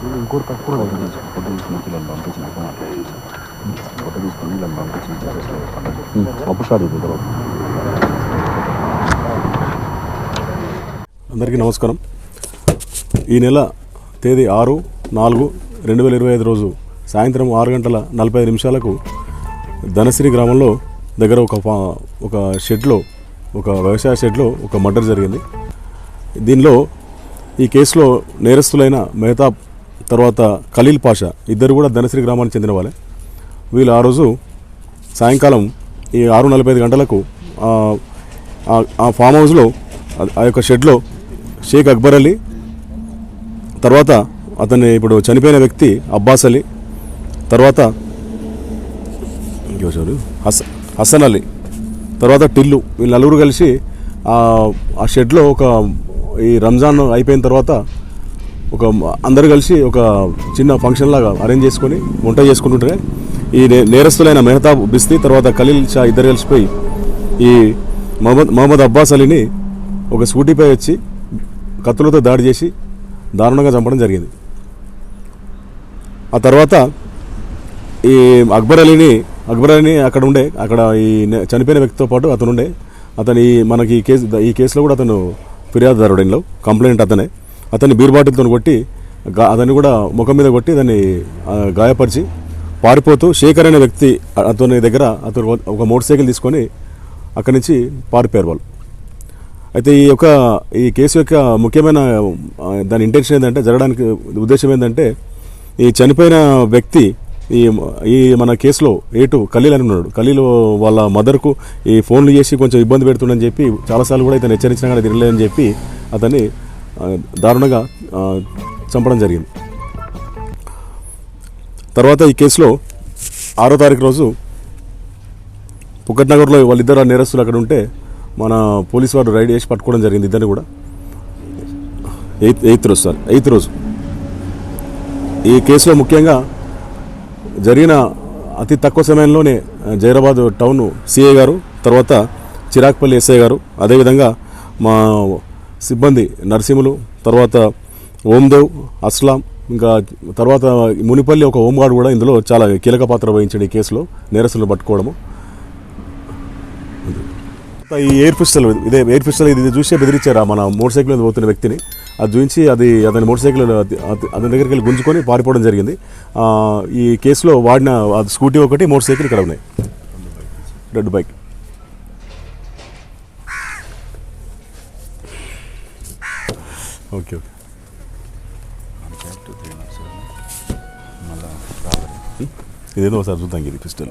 ఇంకోటి తక్కువ ఫోటో తీసుకుని వీళ్ళని పంపించిన ఫోటో తీసుకుని వీళ్ళని పంపించిన అప్పుడు స్టార్ట్ అవుతుంది తర్వాత. అందరికీ నమస్కారం. ఈ నెల తేదీ 6/4/2025 రోజు సాయంత్రం 6:45 ధనశ్రీ గ్రామంలో దగ్గర ఒక షెడ్లో, ఒక వ్యవసాయ షెడ్లో ఒక మర్డర్ జరిగింది. దీనిలో ఈ కేసులో నేరస్తులైన మెహతాబ్ తర్వాత ఖలీల్ పాషా ఇద్దరు కూడా ధనశ్రీ గ్రామానికి చెందిన వాళ్ళే. వీళ్ళు ఆ రోజు సాయంకాలం ఈ 6:45 ఆ ఫామ్ హౌస్లో ఆ యొక్క షెడ్లో షేక్ అక్బర్ అలీ, తర్వాత అతన్ని ఇప్పుడు చనిపోయిన వ్యక్తి అబ్బాస్ అలీ, తర్వాత హసన్ అలీ, తర్వాత టిల్లు, వీళ్ళు నలుగురు కలిసి ఆ షెడ్లో ఈ రంజాన్ అయిపోయిన తర్వాత అందరు కలిసి ఒక చిన్న ఫంక్షన్ లాగా అరేంజ్ చేసుకొని వంట చేసుకుంటుంటే ఈ నేరస్తులైన మెహతాబ్ బిస్తీ తర్వాత ఖలీల్ షా ఇద్దరు కలిసిపోయి ఈ మహమ్మద్ అబ్బాస్ అలీని ఒక స్కూటీపై వచ్చి కత్తులతో దాడి చేసి దారుణంగా చంపడం జరిగింది. ఆ తర్వాత ఈ అక్బర్ అలీని అక్కడ ఈ చనిపోయిన వ్యక్తితో పాటు అతను మనకి ఈ కేసులో కూడా అతను ఫిర్యాదుదారుడిలో కంప్లైంట్ అతన్ని బీర్ బాటిల్తో కొట్టి అతన్ని కూడా ముఖం మీద కొట్టి దాన్ని గాయపరిచి పారిపోతూ శేఖర్ అనే వ్యక్తి అతని ఒక మోటార్ సైకిల్ తీసుకొని అక్కడి నుంచి పారిపోయారు వాళ్ళు. అయితే ఈ కేసు యొక్క ముఖ్యమైన దాని ఇంటెన్షన్ ఏంటంటే, జరగడానికి ఉద్దేశం ఏంటంటే, ఈ చనిపోయిన వ్యక్తి ఈ మన కేసులో ఖలీల్ అని ఉన్నాడు. ఖలీల్ వాళ్ళ మదర్కు ఈ ఫోన్లు చేసి కొంచెం ఇబ్బంది పెడుతుండని చెప్పి చాలాసార్లు కూడా ఇతను హెచ్చరించినా కానీ తినలేదని చెప్పి అతన్ని దారుణంగా చంపడం జరిగింది. తర్వాత ఈ కేసులో 6వ తారీఖు రోజు పుక్కట్నగర్లో వాళ్ళిద్దరు నేరస్తులు అక్కడ ఉంటే మన పోలీసు వారు రైడ్ చేసి పట్టుకోవడం జరిగింది. ఇద్దరిని కూడా 8th రోజు ఈ కేసులో ముఖ్యంగా జరిగిన అతి తక్కువ సమయంలోనే జైరాబాద్ టౌన్ సిఐ గారు, తర్వాత చిరాక్పల్లి ఎస్ఐ గారు, అదేవిధంగా మా సిబ్బంది నరసింహులు, తర్వాత ఓందేవ్, అస్లాం, ఇంకా తర్వాత మునిపల్లి ఒక హోంగార్డ్ కూడా ఇందులో చాలా కీలక పాత్ర వహించాడు ఈ కేసులో నేరస్తులను పట్టుకోవడము. ఈ ఎయిర్ పిస్టల్ ఇది చూసే బెదిరించారు మన మోటార్ సైకిల్ మీద పోతున్న వ్యక్తిని. అది చూపించి అతని మోటార్ సైకిల్ అతని దగ్గరికి వెళ్ళి గుంజుకొని పారిపోవడం జరిగింది. ఈ కేసులో వాడిన స్కూటీ ఒకటి, మోటార్ సైకిల్ ఇక్కడ ఉన్నాయి, రెడ్ బైక్. ఓకే ఇదేదో ఒకసారి చూద్దాం ఇది పిస్టల్.